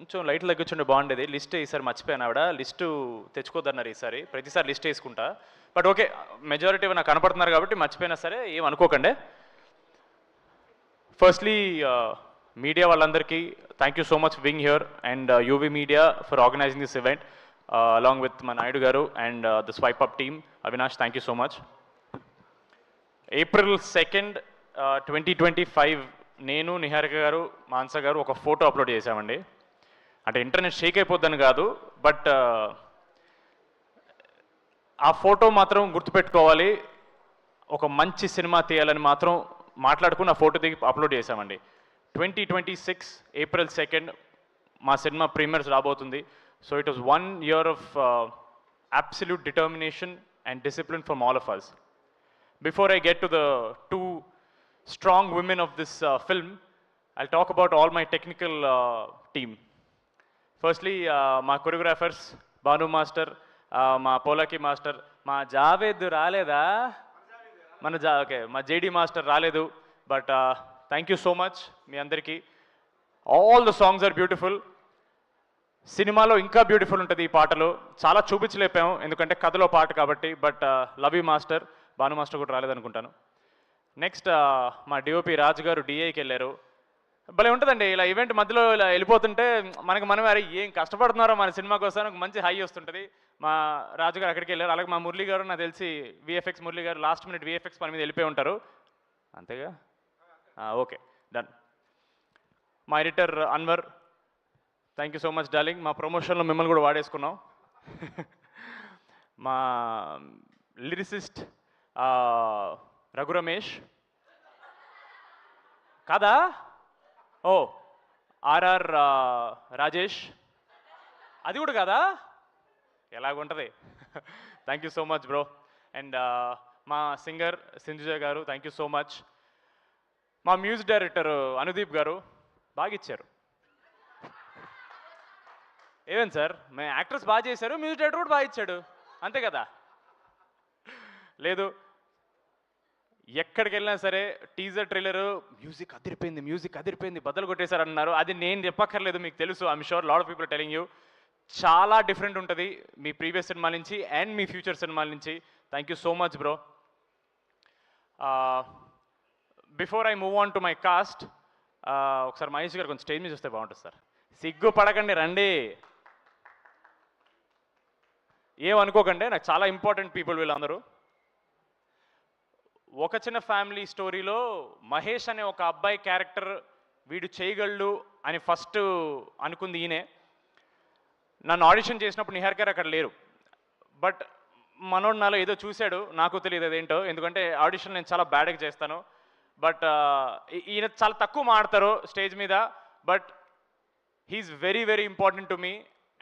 కొంచెం లైట్లు తగ్గించుంటే బాగుండేది. లిస్ట్ ఈసారి మర్చిపోయాను ఆవిడ. లిస్టు తెచ్చుకోద్దన్నారు ఈసారి. ప్రతిసారి లిస్ట్ వేసుకుంటా. బట్ ఓకే, మెజారిటీ నాకు కనపడుతున్నారు కాబట్టి మర్చిపోయినా సరే ఏం అనుకోకండి. ఫస్ట్లీ మీడియా వాళ్ళందరికీ thank you so much for being here and UV media for organizing this event along with మా నాయుడు గారు and the swipe up team. Avinash, thank you so much. April 2nd, 2025 నేను, నిహారిక గారు, మాన్స గారు ఒక ఫోటో అప్లోడ్ చేశామండి. అంటే internet Sheikh అయిపోద్దని కాదు, బట్ ఆ ఫోటో మాత్రం గుర్తుపెట్టుకోవాలి. ఒక మంచి సినిమా తీయాలని మాత్రం మాట్లాడుకుని ఆ ఫోటో దిగి అప్లోడ్ చేశామండి. 2026 April 2nd మా సినిమా ప్రీమియర్స్ రాబోతుంది. So it was 1 year of absolute determination and discipline from all of us. Before I get to the two strong women of this film, I'll talk about all my technical team. Firstly, my choreographers, Banu Master, my Polaki Master, my Javed Raleda, okay, my JD Master Raledu, but thank you so much, మీ అందరికీ. All the songs are beautiful. సినిమాలో ఇంకా beautiful ఉంటుంది ఈ పాటలు. చాలా చూపించలేపాము ఎందుకంటే కథలో పాట కాబట్టి. But love you master. Bhanu master కూడా రాలేదనుకుంటాను. నెక్స్ట్ మా డిఓపి రాజు గారు డిఐకి వెళ్ళారు. భలే ఉంటుందండి ఇలా ఈవెంట్ మధ్యలో ఇలా వెళ్ళిపోతుంటే మనమే అరే ఏం కష్టపడుతున్నారో మన సినిమా కోసం ఒక మంచి హై వస్తుంటుంది. మా రాజు గారు అక్కడికి వెళ్ళారు. అలాగే మా మురళి గారు, నాకు తెలిసి విఎఫ్ఎక్స్ మురళి గారు లాస్ట్ మినిట్ విఎఫ్ఎక్స్ పని మీద వెళ్ళిపోయి ఉంటారు. అంతేగా? Okay, done. మా editor Anwar, thank you so much darling. మా ప్రమోషన్లో మిమ్మల్ని కూడా వాడేసుకున్నాం. మా లిరిసిస్ట్ రఘు రమేష్ కాదా? ఓ ఆర్ఆర్ రాజేష్, అది కూడా కాదా? ఎలాగుంటుంది? Thank you so much bro. And మా singer Sindhuja garu, thank you so much. మా మ్యూజిక్ డైరెక్టర్ అనుదీప్ గారు బాగా ఇచ్చారు. ఏమేం సార్, మేము యాక్టర్స్ బాగా చేశారు, మ్యూజిక్ డైరెక్టర్ కూడా బాగా ఇచ్చాడు, అంతే కదా? లేదు, ఎక్కడికి వెళ్ళినా సరే టీజర్ ట్రైలర్ మ్యూజిక్ అదిరిపోయింది బద్దలు కొట్టేశారు అన్నారు. అది నేను చెప్పక్కర్లేదు, మీకు తెలుసు. I'm sure lot of people telling you. చాలా డిఫరెంట్ ఉంటుంది మీ ప్రీవియస్ సినిమా నుంచి అండ్ మీ ఫ్యూచర్ సినిమాల నుంచి. Thank you so much bro. Before I move on to my cast, ఒకసారి మహేష్ గారు కొంచెం స్టేజ్ మీద చూస్తే బాగుంటుంది సార్. సిగ్గు పడకండి, రండి. ఏమనుకోకండి, నాకు చాలా ఇంపార్టెంట్ పీపుల్ వీళ్ళందరూ. ఒక చిన్న ఫ్యామిలీ స్టోరీలో మహేష్ అనే ఒక అబ్బాయి క్యారెక్టర్ వీడు చేయగలడు అని ఫస్ట్ అనుకుంది ఈయనే. నన్ను ఆడిషన్ చేసినప్పుడు నిహార్ గారు అక్కడ లేరు. బట్ మనోడు నాలో ఏదో చూశాడు, నాకు తెలియదు అదేంటో. ఎందుకంటే ఆడిషన్ నేను చాలా బ్యాడ్గా చేస్తాను. బట్ ఈయన చాలా తక్కువ మాడతారు స్టేజ్ మీద. But he's very very important to me.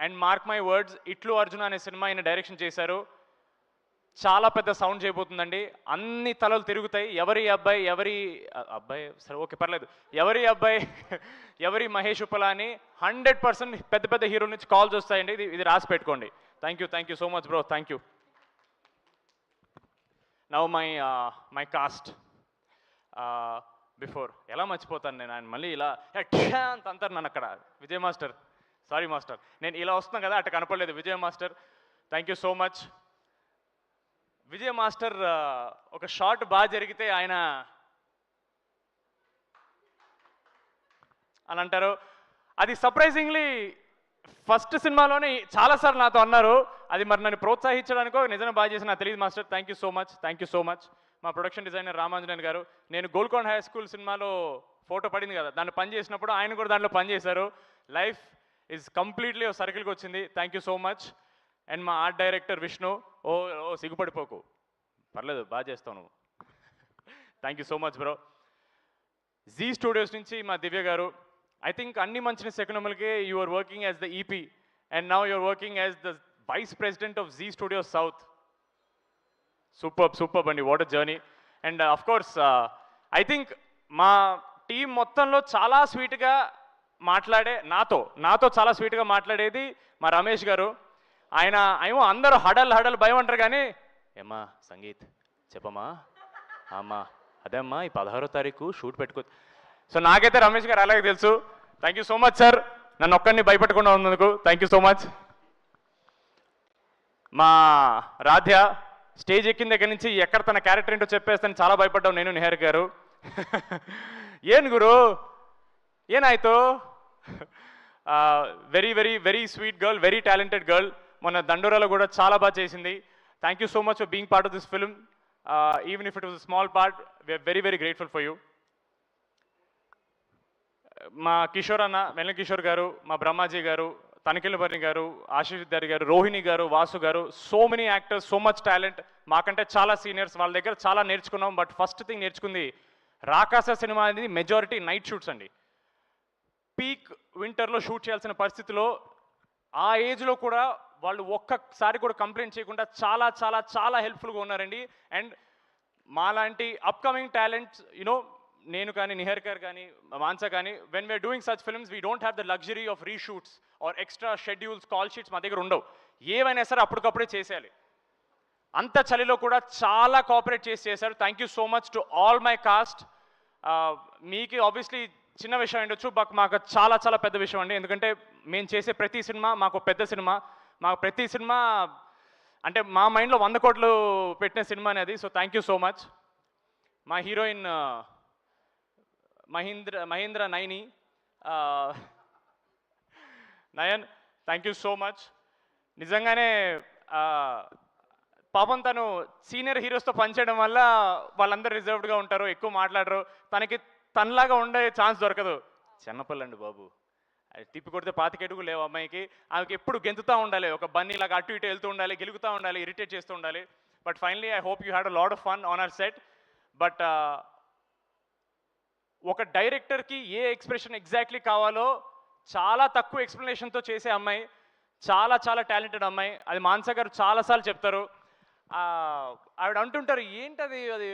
And mark my words, ఇట్లు అర్జున్ అనే సినిమా ఆయన డైరెక్షన్ చేశారు. చాలా పెద్ద సౌండ్ చేయబోతుందండి. అన్ని తలలు తిరుగుతాయి. ఎవరి అబ్బాయి సరే ఓకే పర్లేదు, ఎవరి మహేష్ ఉప్పలా అని 100% పెద్ద పెద్ద హీరో నుంచి కాల్స్ వస్తాయండి. ఇది రాసి పెట్టుకోండి. Thank you so much bro, thank you. Now my cast. Before ఎలా మర్చిపోతాను నేను, ఆయన మళ్ళీ ఇలా అంత అంటారు నన్ను అక్కడ. విజయ్ మాస్టర్, సారీ మాస్టర్, నేను ఇలా వస్తున్నాను కదా అట్ట కనపడలేదు. Vijay master, thank you so much. Vijay master ఒక షాట్ బాగా జరిగితే ఆయన అని అంటారు. అది సర్ప్రైజింగ్లీ ఫస్ట్ సినిమాలోనే చాలాసార్లు నాతో అన్నారు. అది మరి నన్ను ప్రోత్సహించడానికో నిజంగా బాగా చేసిన నాకు తెలియదు master. Thank you so much. మా ప్రొడక్షన్ డిజైనర్ రామాంజనేయన్ గారు, నేను గోల్కొండ హై స్కూల్ సినిమాలో ఫోటో పడింది కదా, దాన్ని పని చేసినప్పుడు ఆయన కూడా దాంట్లో పని చేశారు. లైఫ్ ఈజ్ కంప్లీట్లీ ఓ సర్కిల్కి వచ్చింది. Thank you so much. And మా ఆర్ట్ డైరెక్టర్ విష్ణు, ఓ సిగ్గుపడిపోకు, పర్లేదు బాగా చేస్తావు నువ్వు. Thank you so much bro. Zee Studios నుంచి మా దివ్య గారు, ఐ థింక్ అన్ని మంచిన సెకనములకే you are working as the EP and now you are working as the vice president of Zee Studios south. Super అండి, what a journey. And of course I think మా team మొత్తంలో చాలా స్వీట్గా మాట్లాడే, నాతో చాలా స్వీట్గా మాట్లాడేది మా రమేష్ గారు. ఆయన ఏమో అందరూ హడల్ భయం అంటారు కానీ, ఏమ్మా సంగీత్ చెప్పమ్మా, అమ్మా అదే అమ్మా ఈ 16వ తారీఖు షూట్ పెట్టుకో. సో నాకైతే రమేష్ గారు అలాగే తెలుసు. Thank you so much sir. నన్ను ఒక్కడిని భయపెట్టకుండా ఉన్నందుకు థ్యాంక్ యూ సో మచ్. మా రాధ్య స్టేజ్ ఎక్కిన దగ్గర నుంచి ఎక్కడ తన క్యారెక్టర్ ఏంటో చెప్పేస్తాను చాలా భయపడ్డాం నేను నిహారిక గారు. ఏను గురు ఏనాಯ್ತು? Very very very sweet girl, very talented girl. మొన్న దండోరాలో కూడా చాలా బాగా చేసింది. Thank you so much for being part of this film. Even if it was small part, we are very very grateful for you. మా కిషోర్ అన్న, వెన్న కిషోర్ గారు, మా బ్రహ్మాజీ గారు, తనిఖీలబర్ని గారు, ఆశీష్ విద్యార్థి గారు, రోహిణి గారు, వాసు గారు, so many actors, so much talent. మాకంటే చాలా సీనియర్స్, వాళ్ళ దగ్గర చాలా నేర్చుకున్నాం. బట్ ఫస్ట్ థింగ్ నేర్చుకుంది రాకాస సినిమా అనేది మెజారిటీ నైట్ షూట్స్ అండి. పీక్ వింటర్లో షూట్ చేయాల్సిన పరిస్థితిలో ఆ ఏజ్లో కూడా వాళ్ళు ఒక్కసారి కూడా కంప్లైంట్ చేయకుండా చాలా చాలా చాలా హెల్ప్ఫుల్గా ఉన్నారండి. అండ్ మాలాంటి అప్కమింగ్ టాలెంట్స్ యునో, నేను కానీ నిహారిక కానీ మాన్సా కానీ, when we're doing such films we don't have the luxury of reshoots or extra schedules, call sheets మా దగ్గర ఉండవు. ఏవైనా సరే అప్పటికప్పుడే చేసేయాలి. అంత చలిలో కూడా చాలా కోఆపరేట్ చేశారు. Thank you so much to all my cast. మీకు ఆబ్వియస్లీ చిన్న విషయం ఉండొచ్చు, బట్ మాకు చాలా చాలా పెద్ద విషయం అండి. ఎందుకంటే మేము చేసే ప్రతి సినిమా మాకు పెద్ద సినిమా. మాకు ప్రతి సినిమా అంటే మా మైండ్లో 100 కోట్లు పెట్టిన సినిమా అనేది. So thank you so much. మా heroine Mahendra Naini, Nayan, thank you so much. నిజంగానే పాపం తను సీనియర్ హీరోస్తో పనిచేయడం వల్ల వాళ్ళందరూ రిజర్వ్డ్గా ఉంటారు, ఎక్కువ మాట్లాడరు. తనలాగా ఉండే ఛాన్స్ దొరకదు. చిన్నపిల్లండి బాబు, తిప్పి కొడితే 25 అడుగులు లేవు అమ్మాయికి. ఆమెకి ఎప్పుడు గెంతుతూ ఉండాలి, ఒక బన్నీలాగా అటు ఇటు వెళ్తూ ఉండాలి, గెలుగుతూ ఉండాలి, ఇరిటేట్ చేస్తూ ఉండాలి. But finally I hope you had a lot of fun on hour set. But ఒక డైరెక్టర్కి ఏ ఎక్స్ప్రెషన్ ఎగ్జాక్ట్లీ కావాలో చాలా తక్కువ ఎక్స్ప్లెనేషన్తో చేసే అమ్మాయి, చాలా చాలా టాలెంటెడ్ అమ్మాయి. అది మాన్సా గారు చాలాసార్లు చెప్తారు. ఆవిడ అంటుంటారు ఏంటది, అది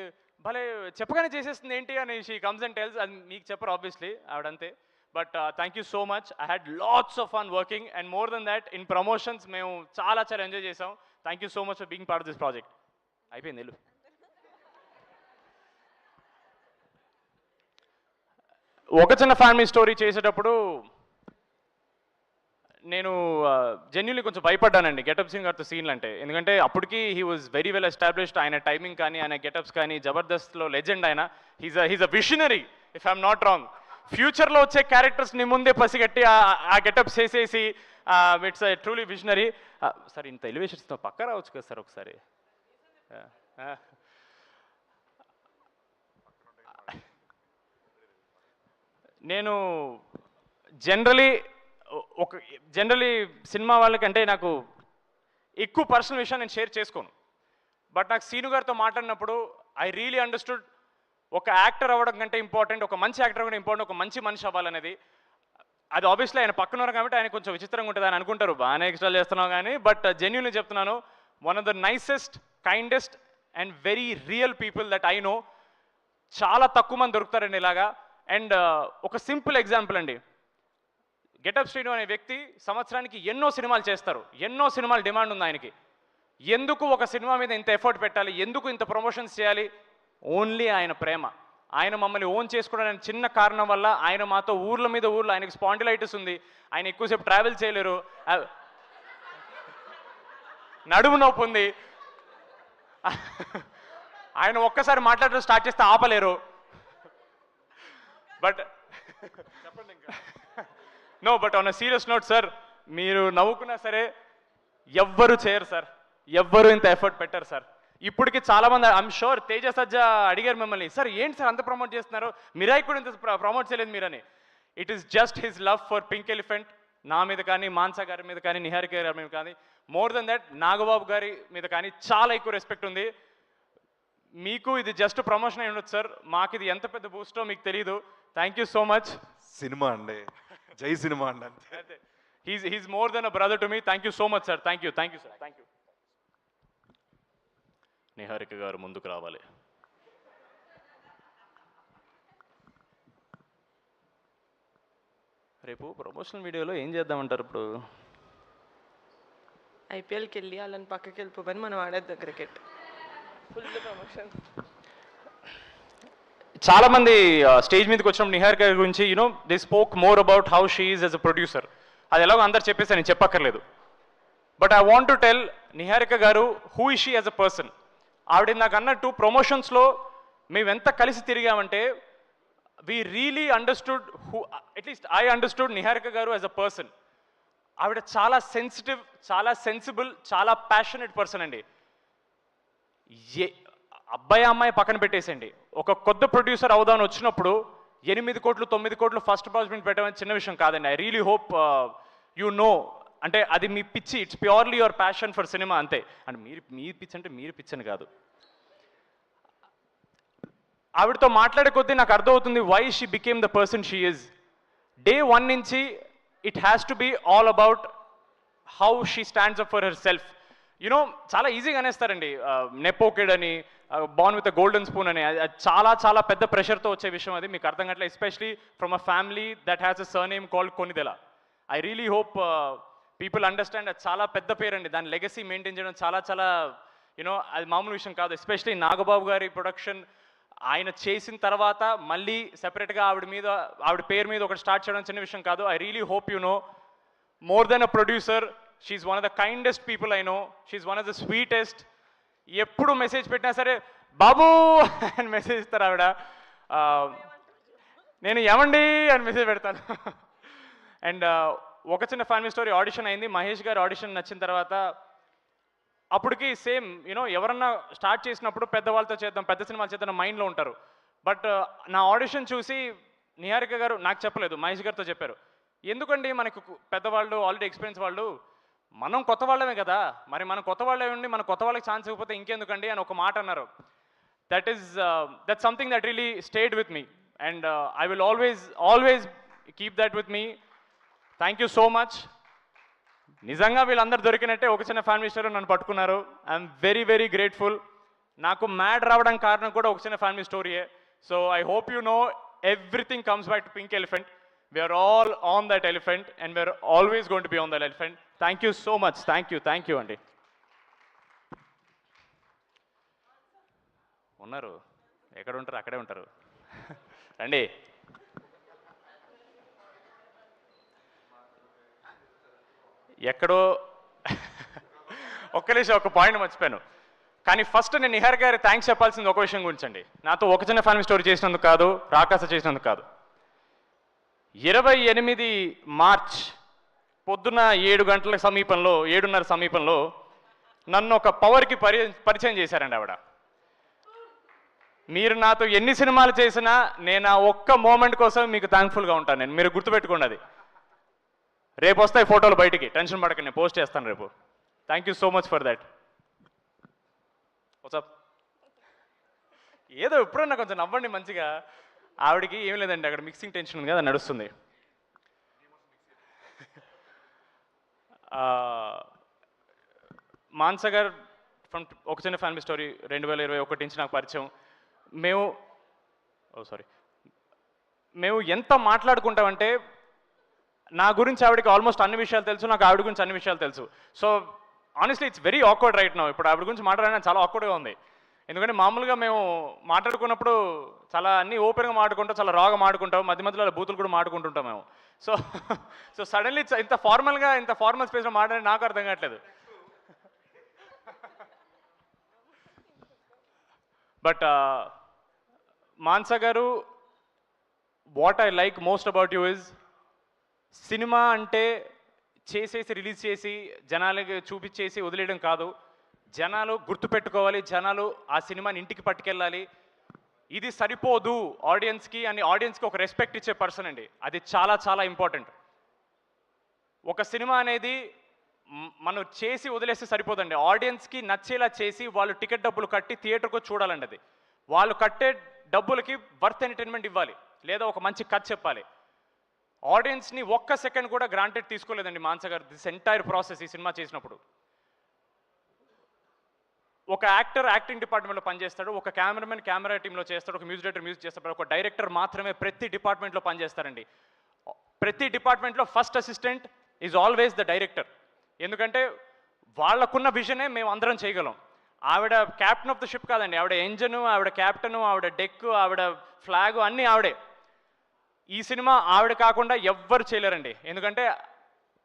భలే చెప్పగానే చేసేస్తుంది ఏంటి అని. She comes and tells. అది మీకు చెప్పరు ఆబ్వియస్లీ, ఆవిడంతే. But thank you so much. I had lots of fun working and more than that in promotions మేము చాలా చాలా ఎంజాయ్ చేసాం. Thank you so much for being part of this project. అయిపోయింది వెళ్ళు. ఒక చిన్న ఫ్యామిలీ స్టోరీ చేసేటప్పుడు నేను జెన్యున్లీ కొంచెం భయపడ్డానండి గెటప్ సింగ్ గారితో సీన్లు అంటే. ఎందుకంటే అప్పటికి he was very well established. ఆయన టైమింగ్ కానీ, ఆయన గెటప్స్ కానీ, జబర్దస్త్లో లెజెండ్ ఆయన. He's a visionary if I'm not wrong. ఫ్యూచర్లో వచ్చే క్యారెక్టర్స్ని ముందే పసిగట్టి ఆ గెటప్స్ చేసేసి ఇట్స్ ట్రూలీ విషనరీ. సార్ ఇంత ఎలివేషన్స్తో పక్క రావచ్చు కదా సార్ ఒకసారి. నేను జనరలీ సినిమా వాళ్ళకంటే నాకు ఎక్కువ పర్సనల్ విషయం నేను షేర్ చేసుకోను. బట్ నాకు సీను గారితో మాట్లాడినప్పుడు ఐ రియలీ అండర్స్టూడ్ ఒక యాక్టర్ అవ్వడం కంటే ఇంపార్టెంట్, ఒక మంచి యాక్టర్ కూడా ఇంపార్టెంట్, ఒక మంచి మనిషి అవ్వాలనేది. అది ఆబ్వియస్లీ ఆయన పక్కన ఉన్నారు కాబట్టి ఆయన కొంచెం విచిత్రంగా ఉంటుంది అని అనుకుంటారు, బాగానే ఎక్స్ట్రా చేస్తున్నావు కానీ. బట్ జెన్యూన్లీ చెప్తున్నాను, one of the nicest, kindest and very real people that I know. చాలా తక్కువ మంది దొరుకుతారండి ఇలాగా. అండ్ ఒక సింపుల్ ఎగ్జాంపుల్ అండి, గెటప్ శ్రీను అనే వ్యక్తి సంవత్సరానికి ఎన్నో సినిమాలు చేస్తారు, ఎన్నో సినిమాలు డిమాండ్ ఉంది ఆయనకి. ఎందుకు ఒక సినిమా మీద ఇంత ఎఫర్ట్ పెట్టాలి, ఎందుకు ఇంత ప్రమోషన్స్ చేయాలి? ఓన్లీ ఆయన ప్రేమ. ఆయన మమ్మల్ని ఓన్ చేసుకోవడానికి చిన్న కారణం వల్ల ఆయన మాతో ఊర్ల మీద ఊర్లో, ఆయనకి స్పాండిలైటిస్ ఉంది, ఆయన ఎక్కువసేపు ట్రావెల్ చేయలేరు, నడుము నొప్పి ఉంది, ఆయన ఒక్కసారి మాట్లాడడం స్టార్ట్ చేస్తే ఆపలేరు. బట్ చెప్పండి ఇంకా. No, but on a serious note sir, మీరు నవ్వుకున్నా సరే ఎవ్వరు చేయరు సార్, ఎవ్వరు ఇంత ఎఫర్ట్ పెట్టారు సార్. ఇప్పటికి చాలామంది, ఐఎమ్ షూర్ తేజ సజ్జా అడిగారు మిమ్మల్ని, సార్ ఏంటి సార్ అంత ప్రమోట్ చేస్తున్నారు, మిరాయి కూడా ఇంత ప్రమోట్ చేయలేదు మీరని. It is just his love for Pink Elephant. నా మీద కానీ, మాన్సా గారి మీద కానీ, నిహారిక గారి మీద కానీ, మోర్ దెన్ దట్ నాగబాబు గారి మీద కానీ చాలా ఎక్కువ రెస్పెక్ట్ ఉంది. మీకు ఇది జస్ట్ ప్రమోషన్ అయి ఉండొచ్చు సార్, మాకు ఇది ఎంత పెద్ద బూస్టో మీకు తెలియదు. Thank you so much. Cinema అండి, జై సినిమా అండి అంతే. He's more than a brother to me. Thank you so much sir. Thank you sir. Thank you. Niharika గారు ముందుకు రావాలి. రేపు ప్రమోషనల్ వీడియోలో ఏం చేద్దామంటారు? ఇప్పుడు ఐపీఎల్కి వెళ్ళి వాళ్ళని పక్కకి వెళ్ళిపోమని మనం ఆడేద్దాం క్రికెట్. Full promotion. చాలా మంది స్టేజ్ మీదకి వచ్చినప్పుడు నిహారిక గారి గురించి you know they spoke more about how she is as a producer. అది ఎలాగో అందరు చెప్పేసి నేను చెప్పక్కర్లేదు. But I want to tell Niharika గారు who is she as a person. ఆవిడ నాకు అన్నట్టు ప్రమోషన్స్లో మేము ఎంత కలిసి తిరిగామంటే we really understood who, at least I understood Niharika గారు యాజ్ అ పర్సన్. ఆవిడ చాలా సెన్సిటివ్, చాలా సెన్సిబుల్, చాలా ప్యాషనెట్ పర్సన్ అండి. అబ్బాయి అమ్మాయి పక్కన పెట్టేసండి, ఒక కొత్త ప్రొడ్యూసర్ అవుదామని వచ్చినప్పుడు 8 కోట్లు 9 కోట్లు ఫస్ట్ ప్రాజెక్ట్ పెట్టడం చిన్న విషయం కాదండి. I really hope you no, అంటే అది మీ పిచ్చి, it's purely your passion for cinema అంతే. అంటే మీ పిచ్చి అంటే మీరు పిచ్చి అని కాదు. ఆవిడతో మాట్లాడే కొద్దీ నాకు అర్థమవుతుంది why she became the person she is. Day 1 నుంచి it has to be all about how she stands up for herself. You know చాలా ఈజీగా అనేస్తారండి నెపోకెడ్ అని, born with a golden spoon అని. అది చాలా చాలా పెద్ద ప్రెషర్తో వచ్చే విషయం. అది మీకు అర్థం కావట్లేదు, especially from a family that has a surname called Konidela. I really hope people understand. అది చాలా పెద్ద పేరు అండి, దాని లెగసీ మెయింటైన్ చేయడం చాలా చాలా యూనో అది మామూలు విషయం కాదు. ఎస్పెషలీ నాగబాబు గారి ప్రొడక్షన్ ఆయన చేసిన తర్వాత మళ్ళీ సెపరేట్గా ఆవిడ పేరు మీద ఒకటి స్టార్ట్ చేయడం చిన్న విషయం కాదు. I really hope you know more than a producer, she's one of the kindest people I know. She's one of the sweetest. ఎప్పుడు మెసేజ్ పెట్టినా సరే బాబు అని మెసేజ్ ఇస్తారు ఆవిడ. నేను ఏమండి అని మెసేజ్ పెడతాను. అండ్ ఒక చిన్న ఫ్యామిలీ స్టోరీ, ఆడిషన్ అయింది. మహేష్ గారు ఆడిషన్ నచ్చిన తర్వాత అప్పటికి సేమ్ యూనో ఎవరన్నా స్టార్ట్ చేసినప్పుడు పెద్దవాళ్ళతో చేద్దాం, పెద్ద సినిమాలు చేద్దాం మైండ్లో ఉంటారు. బట్ నా ఆడిషన్ చూసి నిహారిక గారు నాకు చెప్పలేదు, మహేష్ గారితో చెప్పారు. ఎందుకండి మనకు పెద్దవాళ్ళు ఆల్రెడీ ఎక్స్పీరియన్స్ వాళ్ళు, మనం కొత్త వాళ్ళమే కదా, మరి మనం కొత్త వాళ్ళే ఉండి మన కొత్త వాళ్ళకి ఛాన్స్ ఇవ్వకపోతే ఇంకెందుకండి అని ఒక మాట అన్నారు. That something that really stayed with me and I will always keep that with me. Thank you so much. నిజంగా వీళ్ళందరూ దొరికినట్టే ఒక చిన్న ఫ్యామిలీ స్టోరీ నన్ను పట్టుకున్నారు. I'm very very grateful. నాకు మ్యాడ్ రావడం కారణం కూడా ఒక చిన్న ఫ్యామిలీ స్టోరీయే. So I hope you know everything comes back to Pink Elephant. We are all on that elephant and we are always going to be on that elephant. Thank you so much. Thank you అండి. ఉన్నారు, ఎక్కడ ఉంటారు అక్కడే ఉంటారు. రండి. ఎక్కడో ఒక్క నిమిషం, ఒక పాయింట్ మర్చిపోయాను. కానీ ఫస్ట్ నేను నిహార్ గారి థ్యాంక్స్ చెప్పాల్సింది ఒక విషయం గురించి అండి. నాతో ఒక చిన్న ఫ్యామిలీ స్టోరీ చేసినందుకు కాదు, రాకాస చేసినందుకు కాదు. 28 మార్చ్ పొద్దున్న 7:30 సమీపంలో నన్ను ఒక పవర్కి పరిచయం చేశారండి ఆవిడ. మీరు నాతో ఎన్ని సినిమాలు చేసినా నేను ఆ ఒక్క మూమెంట్ కోసం మీకు థ్యాంక్ఫుల్గా ఉంటాను. నేను మీరు గుర్తుపెట్టుకోండి అది. రేపు వస్తాయి ఫోటోలు బయటికి, టెన్షన్ పడకండి, నేను పోస్ట్ చేస్తాను రేపు. Thank you so much for that. WhatsApp ఏదో ఎప్పుడన్నా కొంచెం నవ్వండి మంచిగా. ఆవిడకి ఏం లేదండి, అక్కడ మిక్సింగ్ టెన్షన్ ఉంది కదా, నడుస్తుంది. మాన్స గారు ఫ్రమ్ ఒక చిన్న ఫ్యామిలీ స్టోరీ 2021 నుంచి నాకు పరిచయం. మేము ఎంత మాట్లాడుకుంటామంటే నా గురించి ఆవిడకి ఆల్మోస్ట్ అన్ని విషయాలు తెలుసు, నాకు ఆవిడ గురించి అన్ని విషయాలు తెలుసు. So honestly it's very awkward right now. ఇప్పుడు ఆవిడ గురించి మాట్లాడడానికి చాలా ఆక్వర్డ్గా ఉంది. ఎందుకంటే మామూలుగా మేము మాట్లాడుకున్నప్పుడు చాలా అన్నీ ఓపెన్గా మాట్లాడుకుంటాం, చాలా రాగా మాట్లాడుకుంటాం, మధ్య మధ్యలో బూతులు కూడా మాట్లాడుకుంటుంటాం మేము. సో సడన్లీ ఇంత ఫార్మల్ స్పేస్లో మాట్లాడి నాకు అర్థం కావట్లేదు. బట్ మాన్సా గారు, what I like most about you is, cinema అంటే రిలీజ్ చేసి జనాలకి చూపించేసి వదిలేయడం కాదు. జనాలు గుర్తుపెట్టుకోవాలి, జనాలు ఆ సినిమాని ఇంటికి పట్టుకెళ్ళాలి. ఇది సరిపోదు ఆడియన్స్కి అని, ఆడియన్స్కి ఒక రెస్పెక్ట్ ఇచ్చే పర్సన్ అండి. అది చాలా చాలా ఇంపార్టెంట్. ఒక సినిమా అనేది మనం చేసి వదిలేస్తే సరిపోదండి. ఆడియన్స్కి నచ్చేలా చేసి వాళ్ళు టికెట్ డబ్బులు కట్టి థియేటర్కు చూడాలండి. అది వాళ్ళు కట్టే డబ్బులకి వర్త్ ఎంటర్టైన్మెంట్ ఇవ్వాలి, లేదా ఒక మంచి కథ చెప్పాలి. ఆడియన్స్ని ఒక్క సెకండ్ కూడా గ్రాంటెడ్ తీసుకోలేదండి మాన్స గారు దిస్ ఎంటైర్ ప్రాసెస్. ఈ సినిమా చేసినప్పుడు ఒక యాక్టర్ యాక్టింగ్ డిపార్ట్మెంట్లో పనిచేస్తాడు, ఒక కెమెరామెన్ కెమెరా టీంలో చేస్తాడు, ఒక మ్యూజిక్ డైరెక్టర్ మ్యూజిక్ చేస్తాడు, ఒక డైరెక్టర్ మాత్రమే ప్రతి డిపార్ట్మెంట్లో పనిచేస్తారండి. ప్రతి డిపార్ట్మెంట్లో first assistant is always the director. ఎందుకంటే వాళ్ళకున్న విజనే మేము అందరం చేయగలం. ఆవిడ క్యాప్టెన్ ఆఫ్ ద షిప్ కాదండి, ఆవిడ ఎంజను, ఆవిడ క్యాప్టెను, ఆవిడ డెక్, ఆవిడ ఫ్లాగు అన్నీ ఆవిడే. ఈ సినిమా ఆవిడ కాకుండా ఎవ్వరు చేయలేరండి, ఎందుకంటే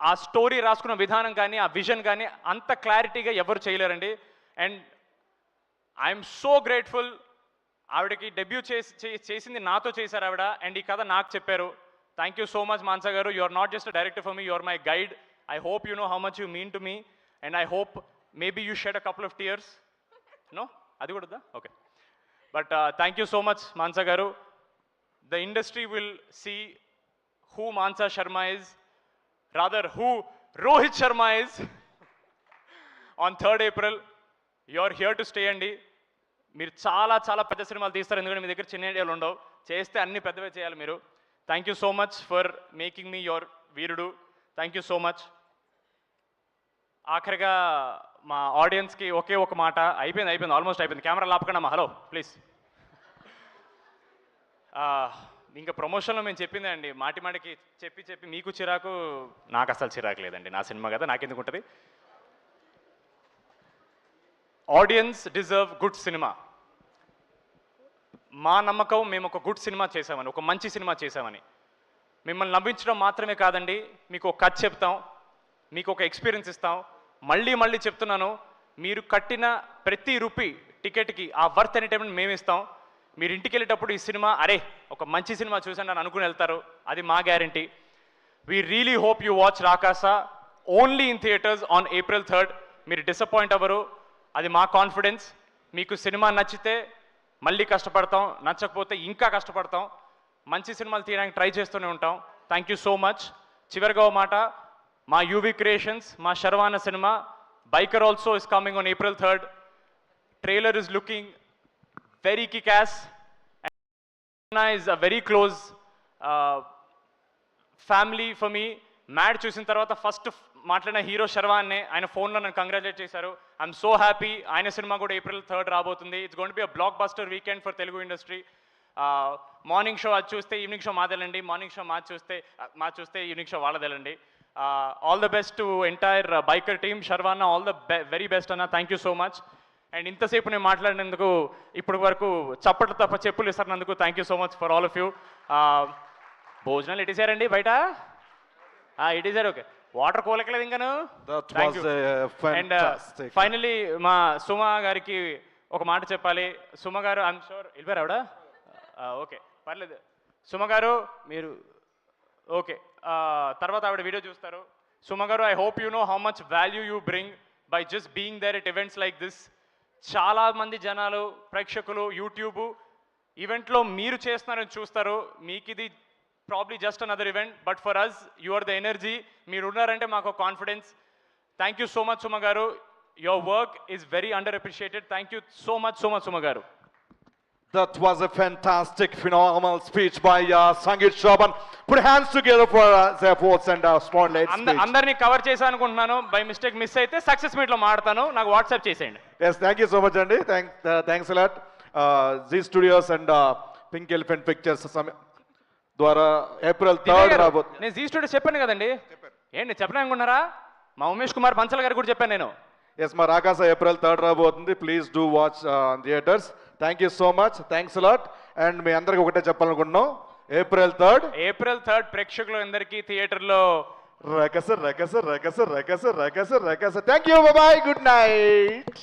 ఆ స్టోరీ రాసుకున్న విధానం కానీ ఆ విజన్ కానీ అంత క్లారిటీగా ఎవరు చేయలేరండి. And I'm so grateful. ఆవిడకి డెబ్యూ చేసింది నాతో చేశారు ఆవిడ, అండ్ ఈ కథ నాకు చెప్పారు. Thank you so much Mansa గారు. You are not just a director for me, you are my guide. I hope you know how much you mean to me, and I hope maybe you shed a couple of tears. No, అది కూడా వద్దా? Okay. But thank you so much Mansa గారు. The industry will see who Mansa Sharma ఇస్, rather who Rohit Sharma is on 3rd April. You're here to stay అండి. మీరు చాలా చాలా పెద్ద సినిమాలు తీస్తారు, ఎందుకంటే మీ దగ్గర చిన్న ఐడియాలు ఉండవు, చేస్తే అన్ని పెద్దవే చేయాలి మీరు. Thank you so much for making me your Veerudu. Thank you so much. ఆఖరిగా మా ఆడియన్స్కి ఒకే ఒక మాట. అయిపోయింది, ఆల్మోస్ట్ అయిపోయింది. కెమెరా లాపకండి అమ్మా. Hello please. ఇంకా ప్రమోషన్లో మేము చెప్పిందే అండి, మాటికి చెప్పి మీకు చిరాకు, నాకు అసలు చిరాకు లేదండి. నా సినిమా కదా, నాకెందుకు ఉంటుంది. Audience deserve good cinema. మా నమ్మకం మేము ఒక గుడ్ సినిమా చేసామని, ఒక మంచి సినిమా చేసామని. మిమ్మల్ని నవ్వించడం మాత్రమే కాదండి, మీకు ఒక కథ చెప్తాం, మీకు ఒక ఎక్స్పీరియన్స్ ఇస్తాం. మళ్ళీ చెప్తున్నాను, మీరు కట్టిన ప్రతి రూపీ టికెట్కి ఆ వర్త్ ఎంటర్టైన్మెంట్ మేము ఇస్తాం. మీరు ఇంటికి వెళ్ళేటప్పుడు ఈ సినిమా అరే ఒక మంచి సినిమా చూసాను అని అనుకుని వెళ్తారు, అది మా guarantee. We really hope you watch Rakasa only in theatres on April 3rd. మీరు డిసప్పాయింట్ అవ్వరు, అది మా కాన్ఫిడెన్స్. మీకు సినిమా నచ్చితే మళ్ళీ కష్టపడతాం, నచ్చకపోతే ఇంకా కష్టపడతాం. మంచి సినిమాలు తీయడానికి ట్రై చేస్తూనే ఉంటాం. Thank you so much. చివరిగా ఓ మాట, మా యూవీ క్రియేషన్స్, మా శర్వాన cinema Biker also is coming on April 3rd. Trailer is looking very kick-ass. Anna is a very close family for me. Mad చూసిన తర్వాత ఫస్ట్ మాట్లాడిన హీరో శర్వాన్నే, ఆయన ఫోన్లో నన్ను కంగ్రాచులేట్ చేశారు. I'm so happy. ఆయన సినిమా కూడా April 3rd రాబోతుంది. It's going to be a blockbuster weekend for Telugu industry. Morning show అది చూస్తే ఈవినింగ్ షో మాదేలండి, మార్నింగ్ షో మా చూస్తే ఈవినింగ్ షో వాళ్ళదేలండి. All the best to entire Biker team. శర్వాన్న ఆల్ ద వెరీ బెస్ట్ అన్న. Thank you so much. And ఇంతసేపు నేను మాట్లాడినందుకు ఇప్పటి వరకు చప్పట్లు తప్ప చెప్పులు ఇస్తున్నందుకు thank you so much for all of you. భోజనాలు ఇటేసారండి బయట? ఇటేసారు. ఓకే, వాటర్ కోలకలేదు ఇంకాను. అండ్ ఫైనలీ మా సుమ గారికి ఒక మాట చెప్పాలి. సుమ గారు, ఐఎమ్ షూర్ వెళ్ళిపోయారు ఆవిడ. ఓకే పర్లేదు. సుమ గారు మీరు ఓకే, తర్వాత ఆవిడ వీడియో చూస్తారు. సుమ గారు, I hope you know how much value you bring by just being there at events like this. చాలామంది జనాలు, ప్రేక్షకులు యూట్యూబ్ ఈవెంట్లో మీరు చేస్తున్నారని చూస్తారు. మీకు ఇది probably just another event, but for us you are the energy. మీరు ఉన్నారంటే మాకు confidence. Thank you so much Suma గారు. Your work is very under appreciated. Thank you so much Suma గారు. That was a fantastic, phenomenal speech by Sangeet Shravan. Put hands together for their efforts and spotlight speech. అందరినీ cover చేశాను అనుకుంటున్నాను. By mistake miss అయితే success మీట్లో మాడతాను, నాకు WhatsApp చేసేయండి. Yes, thank you so much అండి. Thanks a lot. Zee Studios and Pink Elephant Pictures ద్వారా April 3rd రాబోతుంది. నేను జీ స్టూడియోస్ చెప్పాను కదండి. ఏంటి చెప్పను అనుకున్నారా? మా ఉమేష్ కుమార్ బన్సల్ గారు కూడా చెప్పాను నేను. ఎస్, మా రాకాస April 3rd రాబోతుంది. Please do watch theatres. Thank you so much. Thanks a lot. And మీ అందరికి ఒకటే చెప్పాలనుకుంటున్నాం, April 3rd ప్రేక్షకులు అందరికీ థియేటర్లో Rakasa. Thank you, bye, good night.